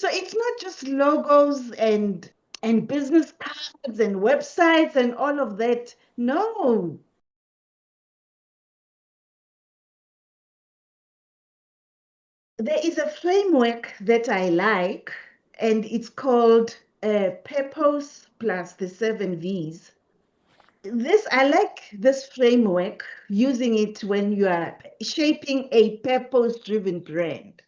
So it's not just logos and business cards and websites and all of that. No. There is a framework that I like, and it's called Purpose plus the 7 Vs. I like this framework, using it when you are shaping a purpose-driven brand.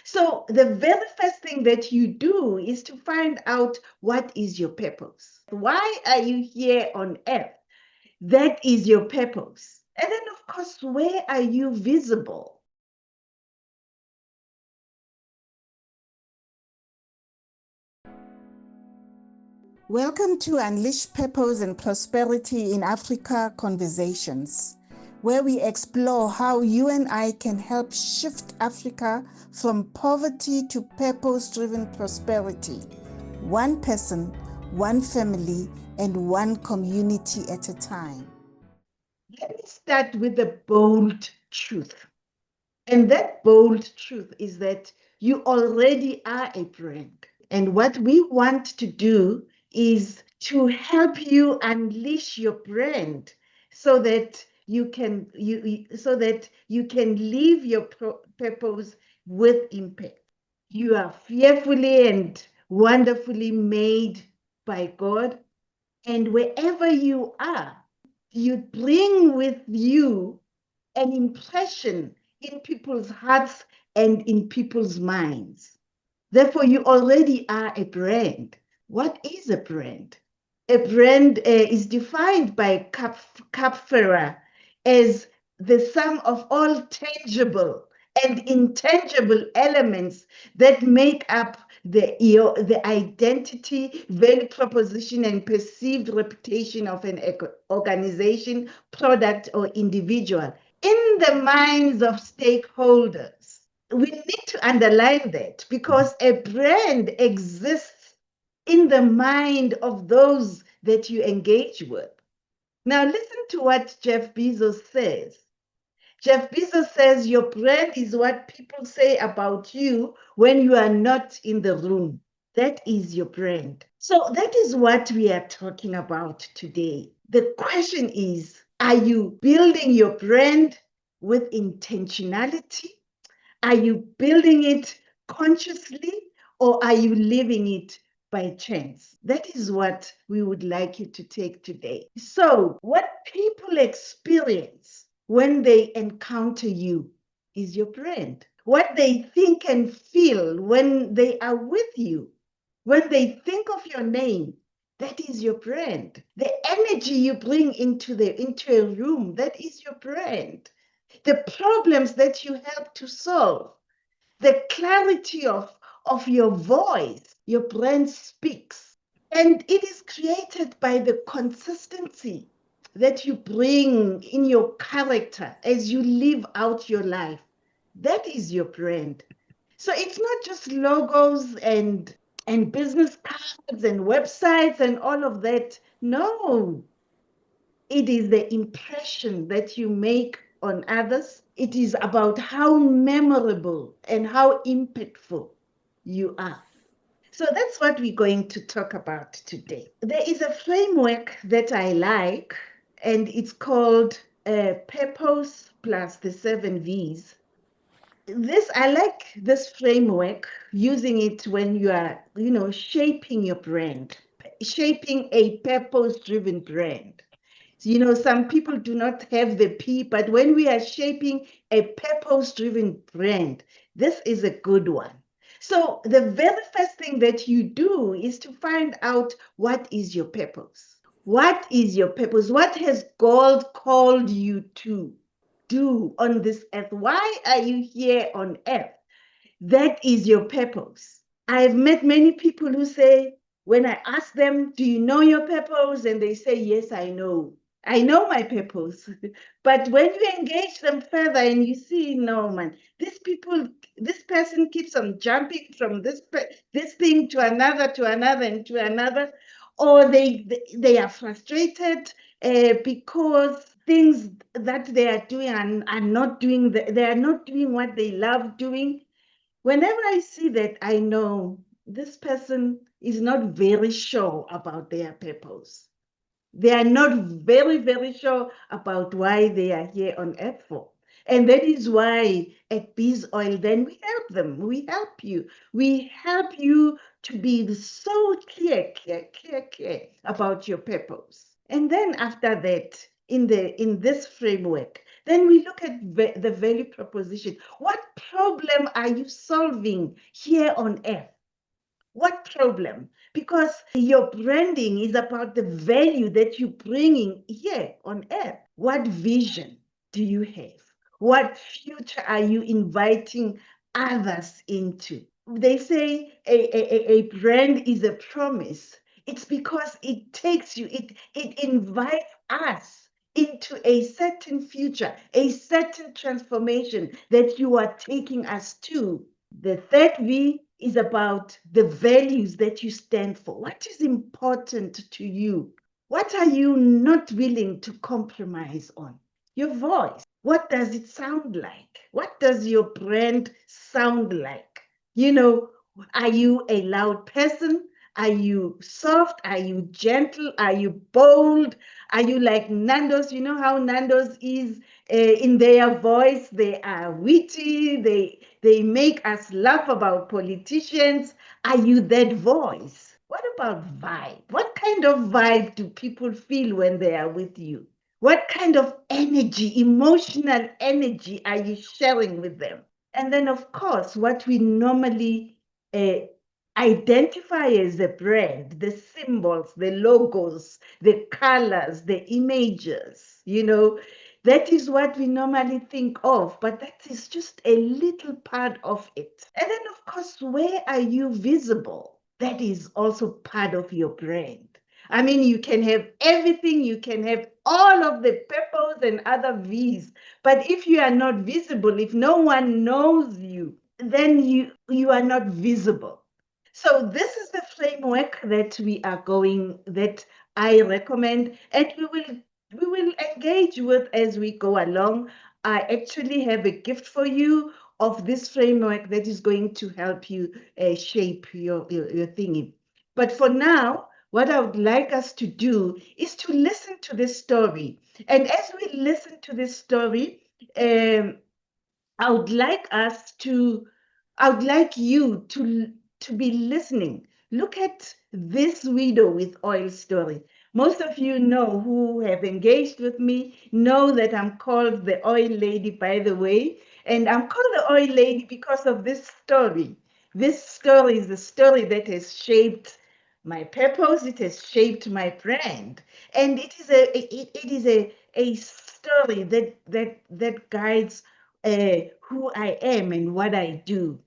So the very first thing that you do is to find out, what is your purpose? Why are you here on earth? That is your purpose. And then, of course, where are you visible? Welcome to Unleash Purpose and Prosperity in Africa Conversations, where we explore how you and I can help shift Africa from poverty to purpose-driven prosperity, one person, one family, and one community at a time. Let me start with the bold truth. And that bold truth is that you already are a brand. And what we want to do is to help you unleash your brand so that you can live your purpose with impact. You are fearfully and wonderfully made by God, and wherever you are, you bring with you an impression in people's hearts and in people's minds. Therefore, you already are a brand. What is a brand? A brand is defined by Kapferer as the sum of all tangible and intangible elements that make up the identity, value proposition, and perceived reputation of an organization, product, or individual in the minds of stakeholders. We need to underline that, because a brand exists in the mind of those that you engage with. Now, listen to what Jeff Bezos says. Jeff Bezos says, your brand is what people say about you when you are not in the room. That is your brand. So that is what we are talking about today. The question is, are you building your brand with intentionality? Are you building it consciously, or are you living it by chance? That is what we would like you to take today. So, what people experience when they encounter you is your brand. What they think and feel when they are with you, when they think of your name, that is your brand. The energy you bring into a room, that is your brand. The problems that you help to solve, the clarity of your voice, your brand speaks. And it is created by the consistency that you bring in your character as you live out your life. That is your brand. So it's not just logos and business cards and websites and all of that. No, it is the impression that you make on others. It is about how memorable and how impactful you are. So that's what we're going to talk about today. There is a framework that I like, and it's called Purpose plus the 7 Vs. I like this framework, using it when you are, shaping your brand, shaping a purpose-driven brand. Some people do not have the P, but when we are shaping a purpose-driven brand, this is a good one. So the very first thing that you do is to find out, what is your purpose? What is your purpose? What has God called you to do on this earth? Why are you here on earth? That is your purpose. I've met many people who say, when I ask them, do you know your purpose? And they say, yes, I know. I know my purpose. But when you engage them further and you see, no, man, this person keeps on jumping from this thing to another, and to another, or they are frustrated because things that they are doing and are not doing, they are not doing what they love doing. Whenever I see that, I know this person is not very sure about their purpose. They are not very, very sure about why they are here on earth for. And that is why at Bees Oil, then we help them. We help you. We help you to be so clear about your purpose. And then after that, in this framework, then we look at the value proposition. What problem are you solving here on earth? What problem? Because your branding is about the value that you're bringing here on earth. What vision do you have? What future are you inviting others into? They say a brand is a promise. It's because it takes you, it invites us into a certain future, a certain transformation that you are taking us to. The third V is about the values that you stand for. What is important to you? What are you not willing to compromise on? Your voice. What does it sound like? What does your brand sound like? Are you a loud person? Are you soft? Are you gentle? Are you bold? Are you like Nando's? You know how Nando's is in their voice? They are witty. They make us laugh about politicians. Are you that voice? What about vibe? What kind of vibe do people feel when they are with you? What kind of energy, emotional energy, are you sharing with them? And then, of course, what we normally identify as a brand, the symbols, the logos, the colors, the images, that is what we normally think of, but that is just a little part of it. And then, of course, where are you visible? That is also part of your brand. I mean, you can have everything, you can have all of the purples and other V's, but if you are not visible, if no one knows you, then you are not visible. So this is the framework that I recommend, and we will engage with as we go along. I actually have a gift for you of this framework that is going to help you shape your thinking. But for now, what I would like us to do is to listen to this story. And as we listen to this story, I would like you to be listening. Look at this widow with oil story. Most of you know who have engaged with me know that I'm called the oil lady, by the way. And I'm called the oil lady because of this story. This story is the story that has shaped my purpose. It has shaped my brand. And it is a story that guides who I am and what I do.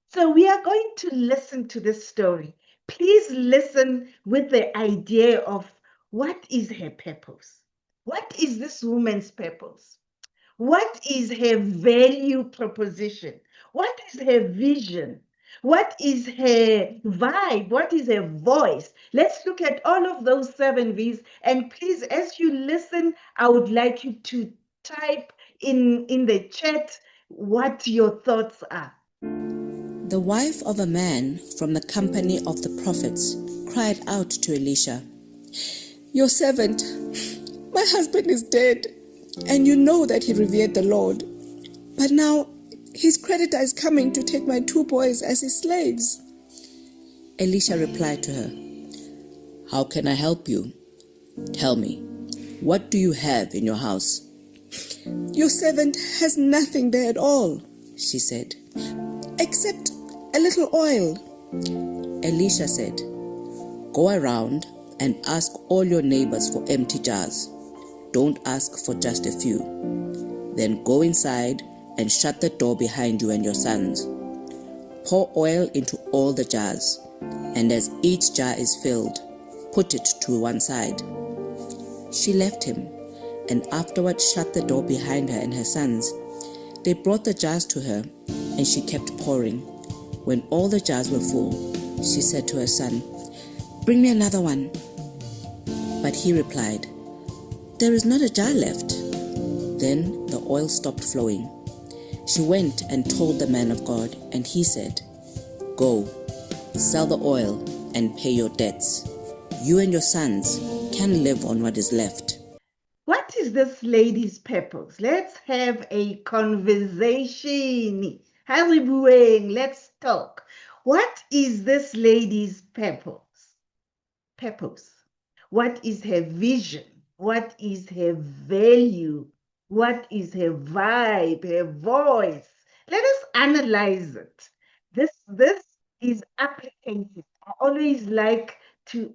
So we are going to listen to this story. Please listen with the idea of what is her purpose? What is this woman's purpose? What is her value proposition? What is her vision? What is her vibe? What is her voice? Let's look at all of those 7 V's. And please, as you listen, I would like you to type in the chat what your thoughts are. The wife of a man from the company of the prophets cried out to Elisha, "Your servant, my husband is dead, and you know that he revered the Lord. But now his creditor is coming to take my 2 boys as his slaves." Elisha replied to her, "How can I help you? Tell me, what do you have in your house?" "Your servant has nothing there at all," she said, "except a little oil." Elisha said, "Go around and ask all your neighbors for empty jars. Don't ask for just a few. Then go inside and shut the door behind you and your sons. Pour oil into all the jars, and as each jar is filled, put it to one side." She left him, and afterward shut the door behind her and her sons. They brought the jars to her, and she kept pouring. When all the jars were full, she said to her son, "Bring me another one." But he replied, "There is not a jar left." Then the oil stopped flowing. She went and told the man of God, and he said, "Go, sell the oil and pay your debts. You and your sons can live on what is left." What is this lady's purpose? Let's have a conversation. Let's talk. What is this lady's purpose? What is her vision? What is her value? What is her vibe, her voice? Let us analyze it. This is applicative. I always like to,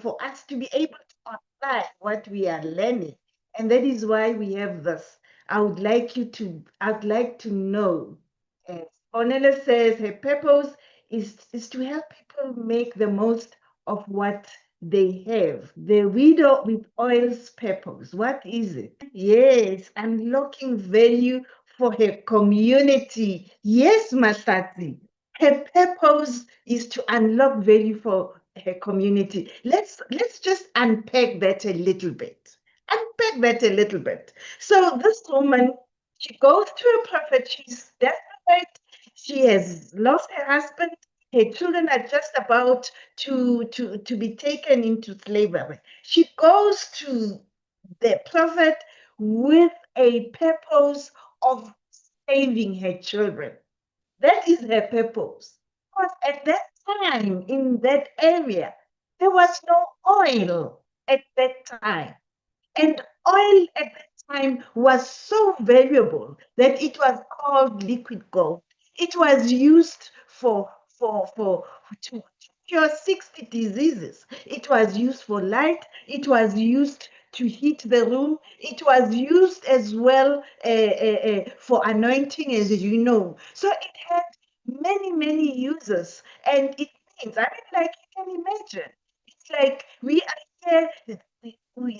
for us to be able to apply what we are learning. And that is why we have this. I'd like to know, as Ornella says, her purpose is to help people make the most of what they have. The widow with oil's purpose. What is it? Yes, unlocking value for her community. Yes, Masati. Her purpose is to unlock value for her community. Let's just unpack that a little bit. So this woman, she goes to a prophet. She's desperate. She has lost her husband. Her children are just about to be taken into slavery. She goes to the prophet with a purpose of saving her children. That is her purpose. Because at that time, in that area, there was no oil at that time. And oil at that time was so valuable that it was called liquid gold. It was used to cure 60 diseases. It was used for light. It was used to heat the room. It was used as well for anointing, as you know. So it had many uses. And it means, like you can imagine, it's like we are here,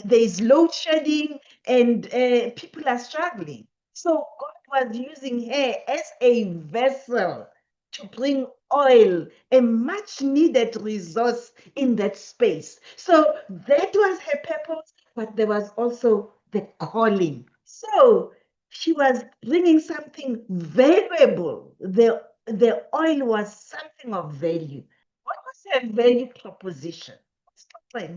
there's load shedding, and people are struggling. So God was using her as a vessel to bring oil, a much needed resource in that space. So that was her purpose, but there was also the calling. So she was bringing something valuable. The oil was something of value. What was her value proposition?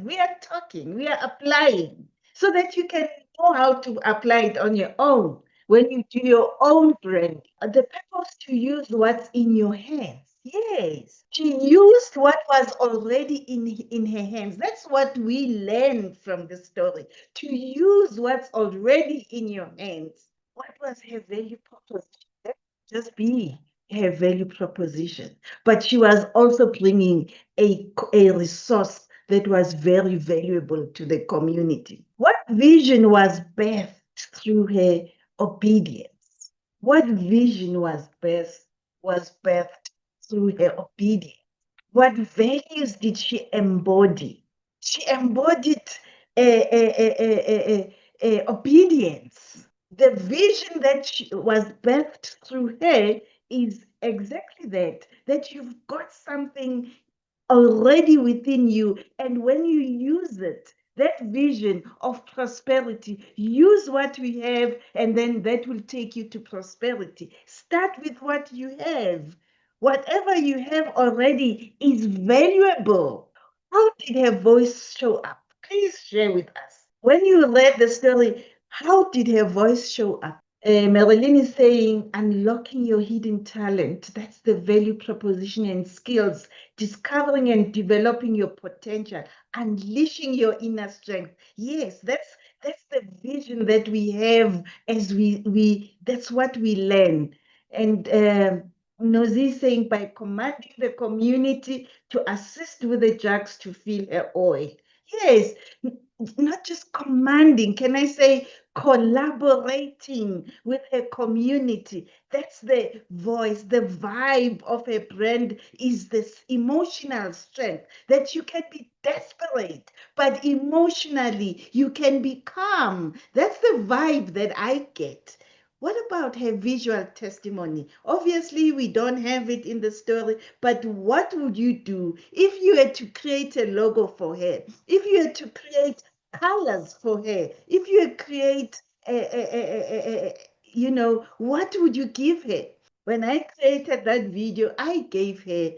We are talking, we are applying, so that you can know how to apply it on your own when you do your own brand. The purpose to use what's in your hands. Yes, she used what was already in her hands. That's what we learn from the story. To use what's already in your hands. What was her value proposition? That would just be her value proposition. But she was also bringing a resource that was very valuable to the community. What vision was birthed through her obedience? What vision was birthed through her obedience? What values did she embody? She embodied obedience. The vision that was birthed through her is exactly that you've got something already within you. And when you use it, that vision of prosperity, use what we have, and then that will take you to prosperity. Start with what you have. Whatever you have already is valuable. How did her voice show up? Please share with us. When you read the story, how did her voice show up? Marilyn is saying, unlocking your hidden talent. That's the value proposition and skills, discovering and developing your potential, unleashing your inner strength. Yes, that's the vision that we have as we that's what we learn. And Nozi is saying, by commanding the community to assist with the jugs to fill her oil. Yes, not just commanding, can I say collaborating with her community. That's the voice, the vibe of her brand is this emotional strength that you can be desperate, but emotionally you can be calm. That's the vibe that I get. What about her visual testimony? Obviously, we don't have it in the story, but what would you do if you had to create a logo for her? If you had to create colors for her? If you had create what would you give her? When I created that video, I gave her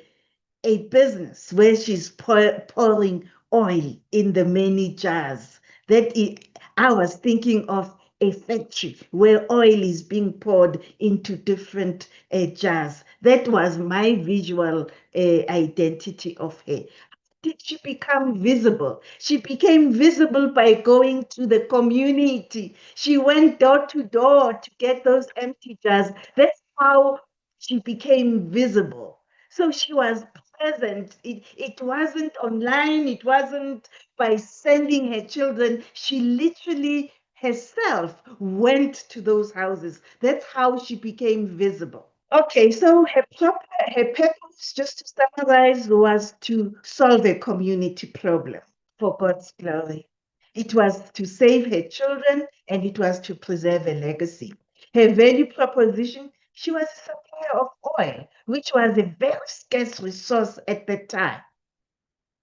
a business where she's pouring oil in the many jars. I was thinking of a factory where oil is being poured into different jars. That was my visual identity of her. Did she become visible? She became visible by going to the community. She went door to door to get those empty jars. That's how she became visible. So she was present. It wasn't online, it wasn't by sending her children. She literally herself went to those houses. That's how she became visible. Okay, so her purpose, just to summarize, was to solve a community problem for God's glory. It was to save her children and it was to preserve a legacy. Her value proposition, she was a supplier of oil, which was a very scarce resource at the time.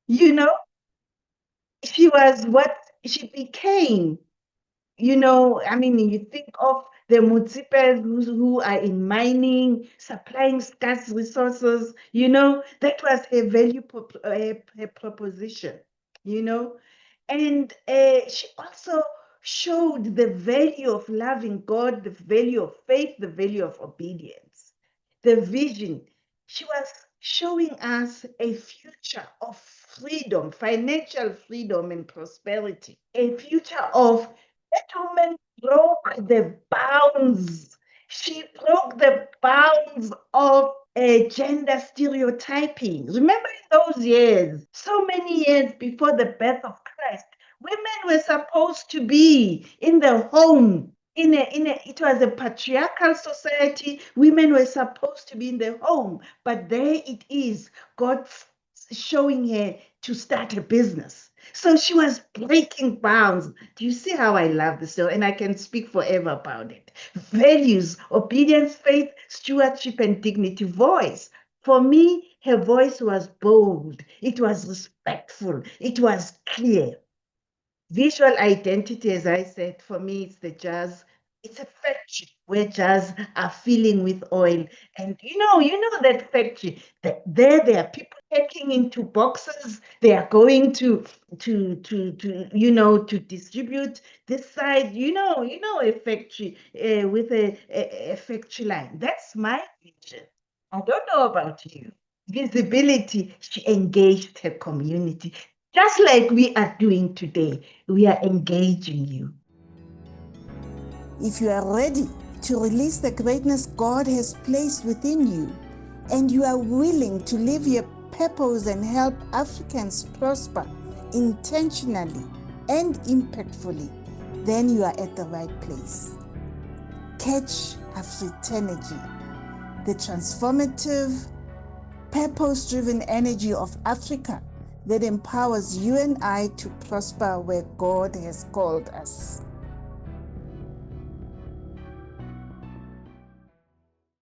You know, she was what she became. I mean, you think of the multiplies who are in mining, supplying scarce resources, that was her value, her proposition, you know. And she also showed the value of loving God, the value of faith, the value of obedience, the vision. She was showing us a future of freedom, financial freedom and prosperity, a future of that woman broke the bounds. She broke the bounds of gender stereotyping. Remember in those years, so many years before the birth of Christ, women were supposed to be in the home. It was a patriarchal society. Women were supposed to be in the home, but there it is, God showing her to start a business. So she was breaking bounds. Do you see how I love this story? And I can speak forever about it. Values, obedience, faith, stewardship, and dignity. Voice. For me, her voice was bold. It was respectful. It was clear. Visual identity, as I said, for me, it's the jars. It's a factory where jars are filling with oil. And you know that factory. There are people packing into boxes. They are going to distribute this side. A factory with a factory line. That's my vision. I don't know about you. Visibility, she engaged her community. Just like we are doing today, we are engaging you. If you are ready to release the greatness God has placed within you, and you are willing to live your purpose and help Africans prosper intentionally and impactfully, then you are at the right place. Catch Afritanergy, the transformative, purpose-driven energy of Africa that empowers you and I to prosper where God has called us.